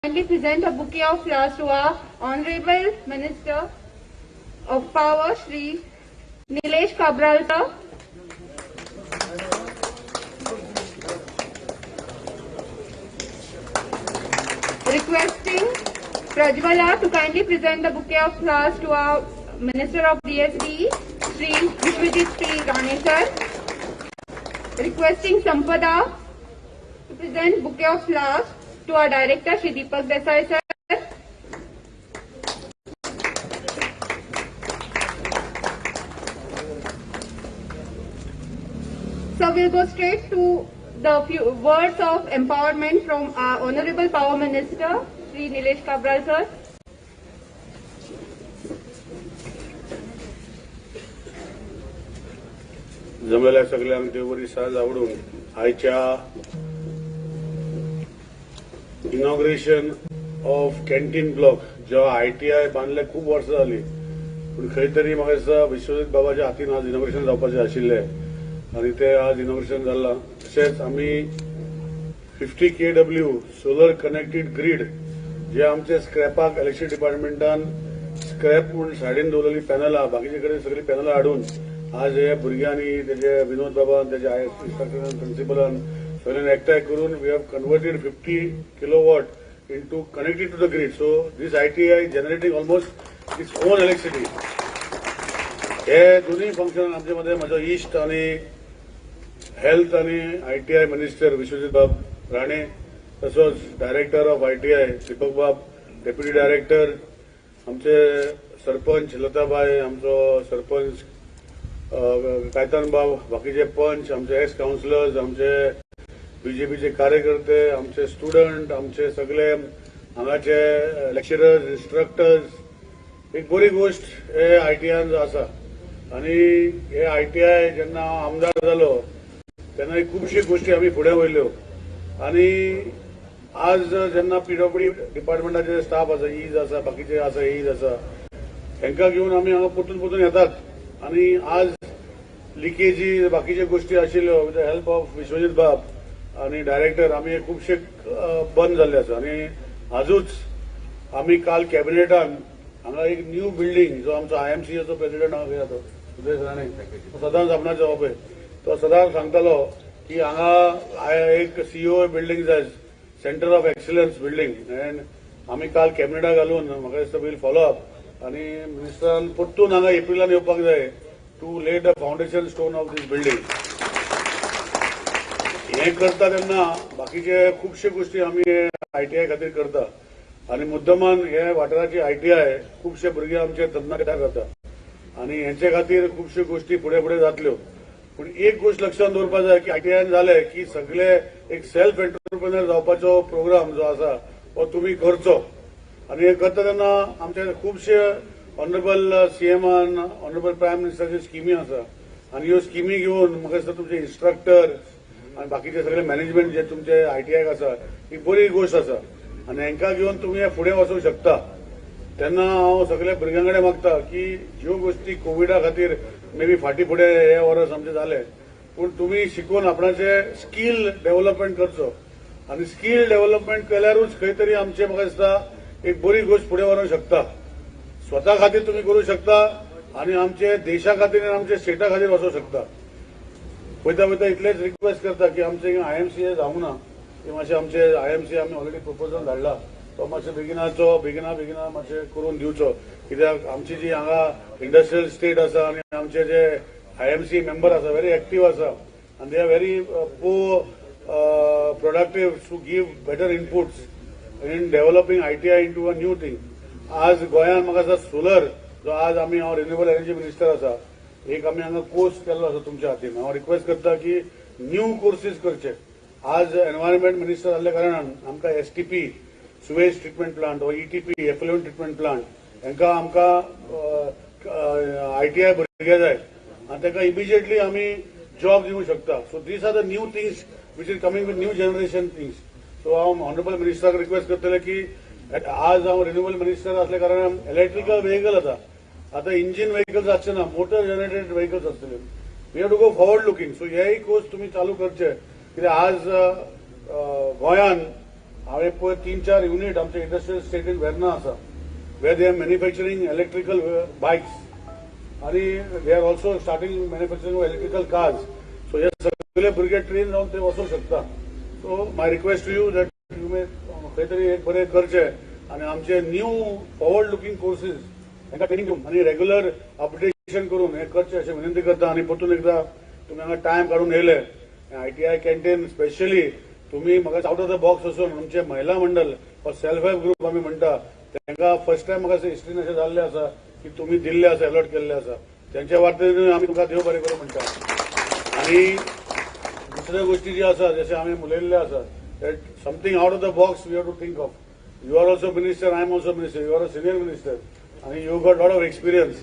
kindly present a bouquet of flowers to our Honorable Minister of Power, Shri Nilesh Kabral sir. Requesting Prajwala to kindly present the bouquet of flowers to our Minister of DSD, Shri Vishwajit P. Rane sir. Requesting Sampada to present bouquet of flowers to our Director, Shri Deepak Desai sir. So we'll go straight to the few words of empowerment from our Honorable Power Minister, Shri Nilesh Kabral sir. जमलेल्या सगळ्यांक देव बरी साज आवडून आयच्या inauguration of canteen block जो ITI बांदले खूप वर्ष जाली पण खंय तरी म्हाका दिसता विश्वजीत बाबाच्या हातीन आज इनॉग्रेशन जावपाचें आशिल्लें आनी ते आज इनॉग्रेशन जालां. तशेंच आमी 50 kW सोलर कनेक्टेड ग्रीड जे आमचे स्क्रॅपाक इलेक्ट्रिसिटी डिपार्टमेंटान स्क्रॅप म्हणून सायडीन दवरलेली पॅनलां बाकीचे कडेन सगळी पॅनलां हाडून आज हे भुरग्यांनी तेजे विनोद बाबान तेजे इंस्ट्रक्टरान प्रिन्सिपलान सगळ्यांनी एकठांय करून we have converted 50 kilowatt into connected to the grid. So this ITI is generating almost its own electricity. हे दोन्ही फंक्शन आमचे मध्ये म्हजो इश्ट आणि हेल्थ आणि ITI मिनिस्टर विश्वजीत बाब राणे तसोच डायरेक्टर ऑफ ITI दीपक बाब, डेप्युटी डायरेक्टर आमचे सरपंच लताबाई, आमचो सरपंच कायतान बाब, बाकीचे पंच, आमचे एक्स काउन्सिलर्स, आमचे बीजेपीचे कार्यकर्ते, आमचे स्टुडंट, आमचे सगळे हांगाचे लेक्चरर्स, इन्स्ट्रक्टर्स. एक बरी गोष्ट हे ITIन आसा आनी हे ITI जेन्ना हांव आमदार जालो तेन्ना खुबशी गोष्टी आमी फुडें व्हरल्यो आनी आज जेन्ना PWD डिपार्टमेंटाचे स्टाफ आसा, ईज आसा, बाकीचे आसा, ईज आसा, हांकां घेवन आमी हांगा परतून परतून येतात आनी आज लिकेजी बाकीचे गोष्टी आशिल्ल्यो with the help of Vishwajit बाब आनी डायरेक्टर आमी खुबशे बंद जाल्ले आसा आनी आजूच आमी काल कॅबिनेटान हांगा एक न्यू बिल्डींग जो आमचो IMCAचो प्रेसिडेंट हांगा तो सुदेश राणे सदांच आपणाचो पळय तो सदांच सांगतालो की हांगा एक CEO बिल्डींग जाय, centre of excellence building, end आमी काल कॅबिनेटाक घालून म्हाका दिसता वील फॉलो अप आनी मिनिस्टरान परतून हांगा एप्रिलान येवपाक जाय to lay the foundation stone of this building. हे करता तेन्ना बाकीचे खुबशे गोष्टी आमी ITI खातीर करता आनी मुद्दमान हे वाठाराची ITI खुबशे भुरगे आमचे तरणाटे तयार जाता आनी हेंचे खातीर खुबश्यो गोष्टी फुडें फुडें जातल्यो. पूण एक गोष्ट लक्षात दवरपाक जाय की ITIन जाले की सगळे एक सेल्फ एंटरप्रेन्युअर जावपाचो प्रोग्राम जो आसा तो तुमी करचो आनी हे करता तेन्ना आमचे खुबशे ऑनरेबल CMन, ऑनरेबल प्रायम मिनिस्टराच्यो स्किमी आसा आनी ह्यो स्किमी घेवन म्हाका दिसता तुमचे इन्स्ट्रक्टर आनी बाकीचे सगळे मॅनेजमेंट जे तुमचे ITIक आसा ही बरी गोष्ट आसा आनी हांकां घेवन तुमी हे फुडें वचूंक शकता. तेन्ना हांव सगळ्या भुरग्यां मागता की ज्यो गोष्टी कोविडा खातीर मे बी फाटीं फुडें हे वर्स आमचे जाले पूण तुमी शिकून आपणाचे स्कील डेव्हलपमेंट करचो आनी स्कील डेव्हलपमेंट केल्यारूच खंय तरी आमचे म्हाका दिसता एक बरी गोष्ट फुडें व्हरूंक शकता. स्वता खातीर तुमी करूंक शकता आनी आमचे देशा खातीर आनी आमच्या स्टेटा खातीर वचूंक शकता. वयता वयता इतलेच रिक्वेस्ट करता की आमचे IMCA जावंक ना की मातशें आमचे IMCA आमी ऑलरेडी प्रपोजल धाडला तो मातशें बेगिना मातशें करून दिवचो कित्याक आमची जी हांगा इंडस्ट्रियल स्टेट आसा आनी आमचे जे IMCA मेंबर आसा व्हेरी एक्टीव आसा आनी they are very productive to give better inputs in developing ITI into a new thing. आज गोंयांत म्हाका दिसता सोलर जो आज आमी हांव रिन्युएबल एनर्जी मिनिस्टर आसा एक आमी हांगा कोर्स केल्लो आसा तुमच्या हातीन. हांव रिक्वेस्ट करता की न्यू कोर्सीस करचे. आज एनवायरमेंट मिनिस्टर जाल्ल्या कारणान आमकां STP सुवेज ट्रिटमेंट प्लांट वा ETP एफ्लुएंट ट्रिटमेंट प्लांट हांकां आमकां ITI भुरगे जाय आनी तांकां इमिजिएटली आमी जॉब दिवंक शकता. So these are the new things which is coming with new generation things. So हांव ऑनरेबल मिनिस्टराक रिक्वेस्ट करतले की आज हांव रिन्युएबल मिनिस्टर आसल्या कारणान इलेक्ट्रिकल व्हेकल आता इंजिन व्हेकल्स आसचे ना, मोटर जनरेटेड व्हेकल्स आसतले. We have to go forward looking. So हेय कोर्स तुम्ही चालू करचे कित्याक आज गोंयान हांवें पळय 3-4 युनिट आमच्या इंडस्ट्रियल स्टेट इन वेर्ना आसा where they are manufacturing electrical bikes आणि they are also starting manufacturing electrical cars. So हे सगळे भुरगे ट्रेन जावन ते वचूंक शकता. So my request to you that you may खंय तरी एक बरें करचें आणि आमचे न्यू फॉरवर्ड लुकिंग कोर्सीस तांकां ट्रेनिंग दिवन आणि रेग्युलर अपडेशन करून हे करचें अशें विनंती करता. आणि परतून एकदा तुम्ही हांगा टायम काढून येयले ITI कॅन्टीन स्पेशली तुम्ही म्हाका आउट ऑफ द बॉक्स वचून आमचे महिला मंडळ वा सेल्फ हेल्प ग्रुप आमी म्हणटा तांकां फर्स्ट टायम म्हाका हिस्ट्रीन अशें जाल्लें आसा की तुम्ही दिल्ले आसा अलॉट केल्ले आसा. त्यांच्या वाटेन आमी तुमकां देव बरें करूं म्हणटा. आणि दुसऱ्या गोष्टी जी आसा जशें आमी उलयल्ले आसा that something out of the box we have to think of. You are also minister, I am also minister, you are a senior minister आणि you got lot of experience.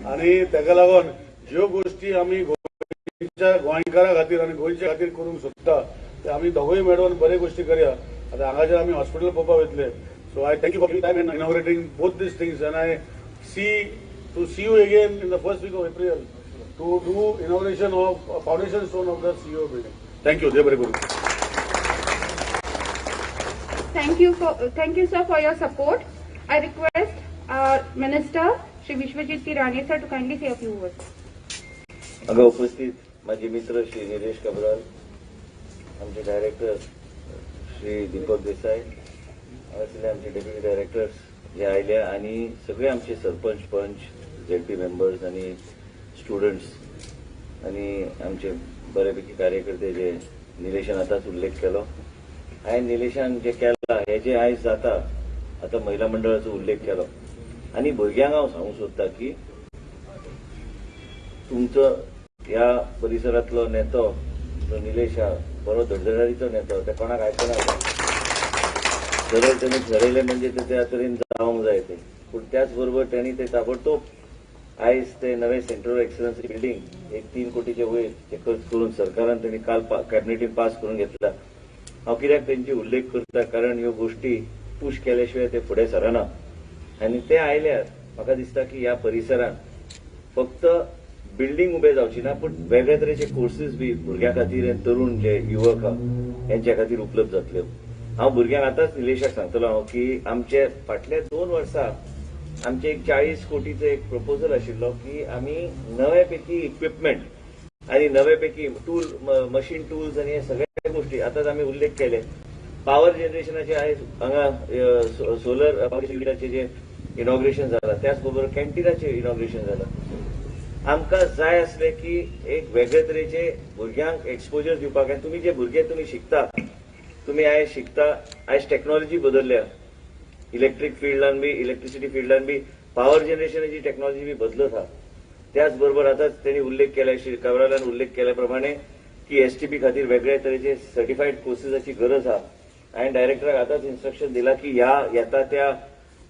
आणि ताका लागून ज्यो गोष्टी आमी गोंयकारा खातीर आणि गोंयच्या खातीर करूंक सोदता ते आमी दोगूय मेळून बरे गोष्टी करया. आतां हांगा जे आमी हॉस्पिटल पळोवपाक वयतले. So I thank you for time in inaugurating both these things and I see you again in the first week of April to do inauguration of foundation stone of the CEO building. Thank you. Dev Guru. Thank you sir for your support. I request our Minister Shri Vishwajit P. Rane sir to kindly say a few words. हांगा उपस्थित माझे मित्र श्री निलेश कबराल, आमचे director Shri Deepak Desai, हांगासरले आमचे deputy directors जे आयले आणि सगळे आमचे सरपंच पंच ZP मेंबर्स आणि स्टुडंट्स आणि आमचे बऱ्यापैकी कार्यकर्ते जे निलेशान आताच उल्लेख केलो. हांवें निलेशान जे केला हे जे आयज जाता आता महिला मंडळाचो उल्लेख केलो आणि भुरग्यांक हांव सांगूंक सोदता की तुमचो ह्या परिसरांतलो नेतो जो निलेश हा बरो धडधडारीचो नेतो, ते कोणाक आयकना. सरळ त्यांनी ठरयलें म्हणजे ते त्या तरेन जावंक जाय ते. पूण त्याच बरोबर त्यांनी ते ताबडतोब आयज ते नवे सेंटर ऑफ एक्सलन्स बिल्डींग 3 कोटीचे वयर ते खर्च करून सरकारान त्यांनी काल कॅबिनेटीन पास करून घेतला. हांव कित्याक त्यांची उल्लेख करता कारण ह्यो गोष्टी पुश केल्या ते फुडें सरना. आनी ते आयल्यार म्हाका दिसता की ह्या परिसरान फक्त बिल्डींग उबे जावची ना पूण वेगळे तरेचे कोर्सीस बी भुरग्यां खातीर आनी तरुण जे युवक आहा यांच्या खातीर उपलब्ध जातल्यो. हांव भुरग्यांक आतांच निलेशाक सांगतलो हांव की आमचे फाटल्या 2 वर्सां आमचे एक 40 कोटीचो एक प्रपोजल आशिल्लो की आमी नव्यापैकी इक्विपमेंट आणि नव्यापैकी टूल मशीन टूल्स आणि हे सगळ्या गोष्टी आताच आमी उल्लेख केले. पॉवर जनरेशनाचे आयज हांगा सोलर पॉवर युनिटाचे जे इनॉग्रेशन जालां त्याच बरोबर कॅन्टीनाचे इनॉग्रेशन जालां. आमकां जाय आसले की एक वेगळे तरेचे भुरग्यांक एक्सपोजर दिवपाक. आनी तुमी जे भुरगे तुमी शिकता, तुम्ही आयज शिकता, आयज टेक्नॉलॉजी बदलल्या इलेक्ट्रिक फिल्डान बी, इलेक्ट्रिसिटी फिल्डान बी पॉवर जनरेशनाची टेक्नॉलॉजी बी बदलत आहा. त्याचबरोबर आताच त्यांनी उल्लेख केला, श्री कवरालान उल्लेख केल्याप्रमाणे की STP खातीर वेगळ्या तरेचे सर्टिफाईड कोर्सेसाची गरज आहा. हांवें डायरेक्टराक आताच इन्स्ट्रक्शन दिला की ह्या येता त्या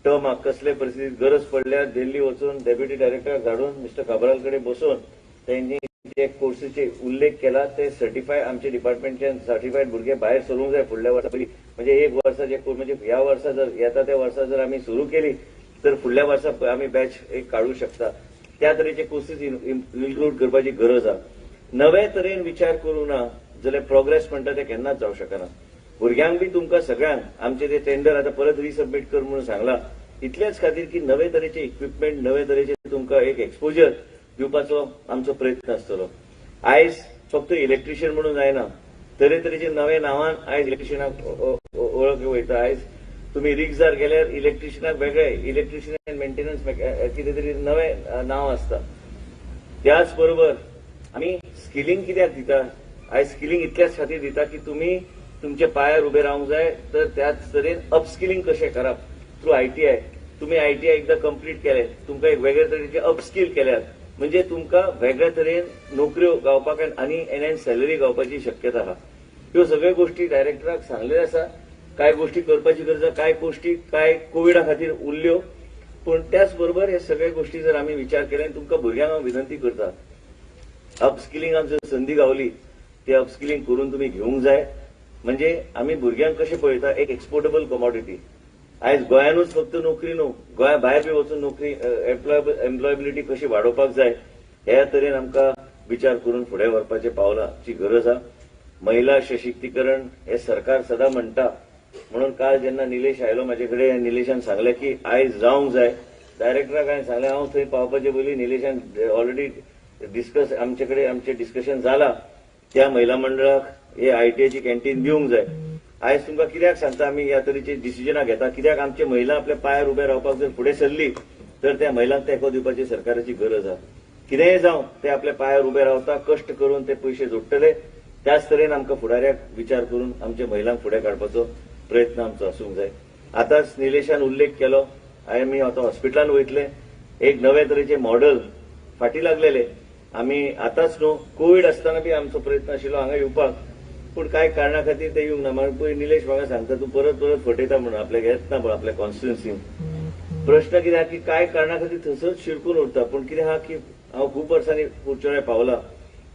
टर्माक कसले परिस्थितीत गरज पडल्यार दिल्ली वचून डेप्युटी डायरेक्टराक धाडून मिस्टर काबराल कडेन बसून त्यांनी जे कोर्सीचे उल्लेख केला ते सर्टिफाय आमचे डिपार्टमेंटचे सर्टिफाईड भुरगे भायर सरूंक जाय फुडल्या वर्सा पयलीं. म्हणजे एक वर्साचे म्हणजे ह्या वर्सा जर येता त्या वर्सा जर आमी सुरू केली तर फुडल्या वर्सा आमी बॅच एक काढू शकता. त्या तरेचे कोर्सीस इन्क्लूड करपाची गरज आहा. नवे तरेन विचार करूं ना जाल्यार प्रोग्रेस म्हणटा ते केन्नाच जावं शकना. भुरग्यांक बी तुमकां सगळ्यांक आमचे ते टेंडर आता परत रिसबमीट कर म्हणून सांगला इतलेच खातीर की नवे तरेचे इक्विपमेंट, नवे तरेचे तुमकां एक एक्सपोजर दिवपाचो आमचो प्रयत्न आसतलो. आयज फक्त इलेक्ट्रिशियन म्हणून जायना, तरेतरेचे नवे नांवान आयज इलेक्ट्रिशियनाक वळख वयता. आयज तुम्ही रिक्सार गेल्यार इलेक्ट्रिशियनाक वेगळे इलेक्ट्रिशियन मेंटेनन्स कितें तरी नवे नांव आसता. त्याच बरोबर आमी स्किलिंग कित्याक दिता, आयज स्किलिंग इतल्याच खातीर दिता की तुमी तुमच्या पायार उबे रावंक जाय. तर त्याच तरेन अपस्किलिंग कशें करप थ्रू ITI. तुम्ही ITI एकदा कंप्लीट केले, तुमकां एक वेगळे तरेचे अपस्किल केल्यार म्हणजे तुमकां वेगळ्या तरेन नोकऱ्यो गावपाक आनी एनहॅन्स सॅलरी गावपाची शक्यता आहा. ह्यो सगळ्यो गोष्टी डायरेक्टराक सांगलेल्यो आसा. काय गोष्टी करपाची गरज आहा, काय गोष्टी काय कोविडा खातीर उरल्यो. पूण त्याच बरोबर हे सगळे गोष्टी जर आमी विचार केले आनी तुमकां भुरग्यांक हांव विनंती करता अपस्किलिंगाक जर संदी गावली ती अपस्किलिंग करून तुम्ही घेवंक जाय. म्हणजे आमी भुरग्यांक कशें पळयता एक एक्सपोर्टेबल कमॉडिटी. आयज गोंयानूच फक्त नोकरी न्हू, गोंया भायर बी वचून नोकरी एम्प्लॉयबिलिटी कशी वाडोवपाक जाय ह्या तरेन आमकां विचार करून फुडें व्हरपाचे पावलांची गरज आहा. महिला सशक्तीकरण हे सरकार सदां म्हणटा म्हणून काल जेन्ना निलेश आयलो म्हाजे कडेन, निलेशान सांगलें की आयज जावंक जाय. डायरेक्टराक हांवें सांगलें हांव थंय पावपाचे पयलीं निलेशान ऑलरेडी आमचे डिस्कशन जाला, त्या महिला मंडळाक हे आयटीआयची कॅन्टीन दिवंक जाय. आयज तुमकां कित्याक सांगता आमी ह्या तरेची डिसिजनां घेता, कित्याक आमची महिला आपल्या पांयार उबे रावपाक जर फुडें सरली तर त्या महिलांक तेंको दिवपाची सरकाराची गरज आसा. कितेंय जावं ते आपल्या पांयार उबे रावता, कश्ट करून ते पयशे जोडटले. त्याच तरेन आमकां फुडाऱ्याक विचार करून आमच्या महिलांक फुडें काडपाचो प्रयत्न आमचो आसूंक जाय. आतांच निलेशान उल्लेख केलो, आमी आतां हॉस्पिटलांत वयतले, एक नवे तरेचे मॉडल फाटीं लागलेले. आमी आतांच न्हू कोविड आसतना बी आमचो प्रयत्न आशिल्लो हांगा येवपाक, पूण कांय कारणां खातीर ते येवंक ना. पळय निलेश म्हाका सांगता तूं परत परत फटयता म्हणून आपल्याक येत ना पळय आपल्या कॉन्स्टिट्युन्सीन. प्रश्न कितें आहा की कांय कारणां खातीर थंयसरच शिरकून उरता. पूण कितें आहा की हांव खूब वर्सांनी कुडचड्यार पावला,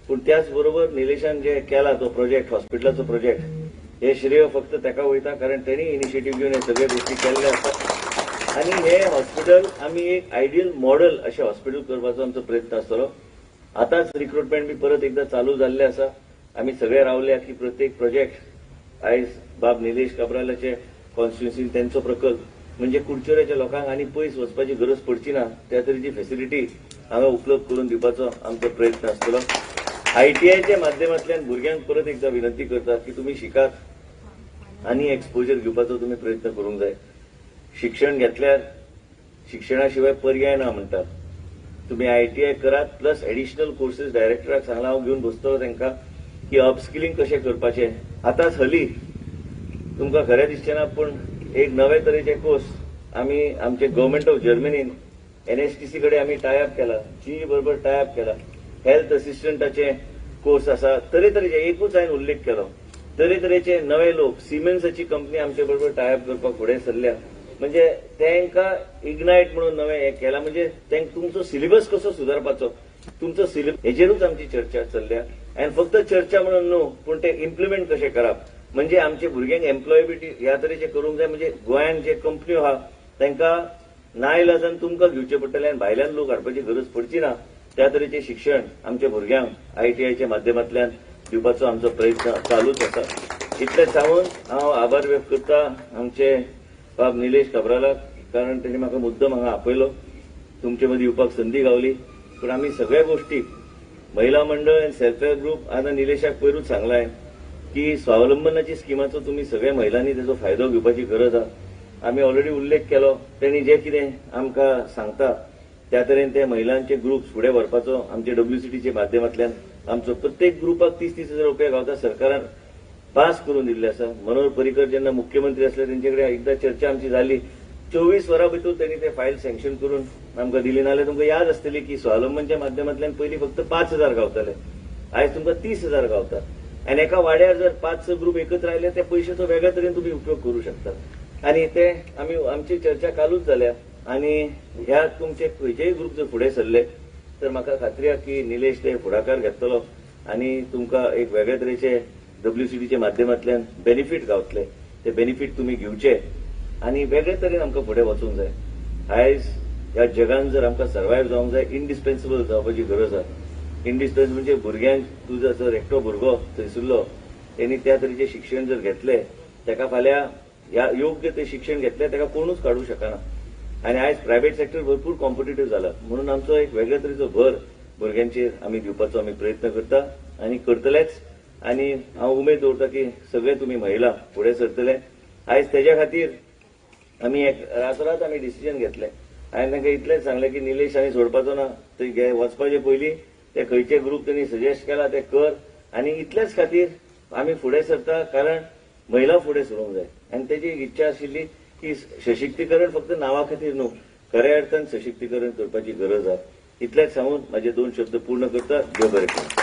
पूण त्याच बरोबर निलेशान जे केला तो प्रोजेक्ट, हॉस्पिटलाचो प्रोजेक्ट, हे श्रेय फक्त ताका वयता, कारण तेणी इनिशिएटीव्ह घेवन हे सगळे गोष्टी केल्ले आसात. आनी हे हॉस्पिटल आमी एक आयडियल मॉडेल अशें हॉस्पिटल करपाचो आमचो प्रयत्न आसतलो. आतांच रिक्रुटमेंट बी परत एकदा चालू जाल्लें आसा. आमी सगळे रावल्या की प्रत्येक प्रोजेक्ट आयज बाब निलेश काब्रालाचे कॉन्स्टिट्युन्सीन तेंचो प्रकल्प म्हणजे कुडचड्याच्या लोकांक आनी पयस वचपाची गरज पडची ना, त्या तरेची फेसिलिटी हांगा उपलब्ध करून दिवपाचो आमचो प्रयत्न आसतलो. आयटीआयच्या माध्यमांतल्यान भुरग्यांक परत एकदा विनंती करता की तुमी शिकात आनी एक्सपोजर घेवपाचो तुमी प्रयत्न करूंक जाय. शिक्षण घेतल्यार शिक्षणा शिवाय पर्याय ना म्हणटात. तुम्ही आयटीआय करात, प्लस एडिशनल कोर्सेस डायरेक्टराक सांगला हांव घेवन बसतलो तांकां की अपस्किलिंग कशें करपाचें. आतांच हली तुमकां खरें दिसचें ना, पूण एक नवे तरेचे कोर्स आमी आमचे गव्हर्मेंट ऑफ जर्मनीन एनएसटीसी कडेन आमी टायअप केला, जी बरोबर टायअप केला. हेल्थ असिस्टंटाचे कोर्स आसा, तरेतरेचे, एकूच हांवें उल्लेख केलो, तरेतरेचे नवे लोक. सिमेन्साची कंपनी आमचे बरोबर टायअप करपाक फुडें सरल्या. म्हणजे तांकां इग्नायट म्हणून नवें हें केलां. म्हणजे तुमचो सिलेबस कसो सुदारपाचो, तुमचो सिलेबस हेजेरूच आमची चर्चा चल्ल्या. आनी फक्त चर्चा म्हणून न्हू, पूण ते इम्प्लिमेंट कशें करप. म्हणजे आमचे भुरग्यांक एम्प्लॉयबिलिटी ह्या तरेचे करूंक जाय. म्हणजे गोंयांत जे कंपन्यो आहा तांकां नाइलाजान तुमकां घेवचे पडटले आनी भायल्यान लोक हाडपाची गरज पडची ना. त्या तरेचे शिक्षण आमच्या भुरग्यांक आयटीआयच्या माध्यमांतल्यान दिवपाचो आमचो प्रयत्न चालूच आसा. इतलें सांगून हांव आभार व्यक्त करता आमचे बाब निलेश काब्रालाक, कारण ताणें म्हाका मुद्दम हांगा आपयलो, तुमचे मदीं येवपाक संदी गावली. पूण आमी सगळ्या गोष्टी महिला मंडळ आनी सेल्फ हेल्प ग्रुप, आतां निलेशाक पयरूच सांगलां की स्वावलंबनाची स्किमाचो तुमी सगळ्या महिलांनी तेजो फायदो घेवपाची गरज आसा. आमी ऑलरेडी उल्लेख केलो, तेणी जें कितें आमकां सांगता त्या तरेन ते महिलांचे ग्रुप्स फुडें व्हरपाचो आमचे WCTचे माध्यमांतल्यान. आमचो प्रत्येक ग्रुपाक 30,000 रुपया गावता, सरकारान पास करून दिल्ले आसा. मनोहर पर्रीकर जेन्ना मुख्यमंत्री आसले तेंचे कडेन एकदां चर्चा आमची जाली. 24 वरां भितर त्यांनी ते फायल सँक्शन करून आमकां दिली. नाल्यार तुमकां याद आसतली की स्वावलंबनच्या माध्यमांतल्यान पयलीं फक्त 5,000 गावताले, आयज तुमकां 30,000 गावता. आनी एका वाड्यार जर 5-6 ग्रुप एकत्र आयले त्या पयशांचो वेगळ्या तरेन तुमी उपयोग करूं शकता. आनी ते आमची चर्चा कालूच जाल्या. आनी ह्या तुमचे खंयचेय ग्रुप जर फुडें सरले तर म्हाका खात्री आहा की निलेश ते फुडाकार घेतलो आनी तुमकां एक वेगळ्या तरेचे WCTच्या माध्यमांतल्यान बेनिफीट गावतले. ते बेनिफीट तुमी घेवचे आनी वेगळे तरेन आमकां फुडें वचूंक जाय. आयज ह्या जगान जर आमकां सर्वायव जावंक जाय, इंडिस्पेन्सिबल जावपाची गरज आसा. इंडिस्पेन्सिबल म्हणजे भुरग्यांक तूं जर एकटो भुरगो थंयसरलो तेणी त्या तरेचे शिक्षण जर घेतलें, ताका फाल्यां ह्या योग्य ते शिक्षण घेतलें ताका कोणूच काडूंक शकना. आनी आयज प्रायव्हेट सेक्टर भरपूर कॉम्पिटिटीव जाला. म्हणून आमचो एक वेगळ्या तरेचो भर भुरग्यांचेर आमी दिवपाचो आमी प्रयत्न करता आनी करतलेच. आनी हांव उमेद दवरता की सगळे तुमी महिला फुडें सरतले. आयज तेज्या खातीर आमी एक रातोरात आमी डिसिजन घेतलें. हांवें तांकां इतलेंच सांगलें की निलेश आनी सोडपाचो ना, थंय वचपाचे पयलीं ते खंयचे ग्रुप तेणी सजेस्ट केला ते कर. आनी इतलेच खातीर आमी फुडें सरता, कारण महिला फुडें सरूंक जाय. आनी तेजी एक इच्छा आशिल्ली की सशक्तीकरण फक्त नांवा खातीर न्हू, खऱ्या अर्थान सशक्तीकरण करपाची गरज आसा. इतलेच सांगून म्हाजे 2 शब्द पूर्ण करता. देव बरें करूं.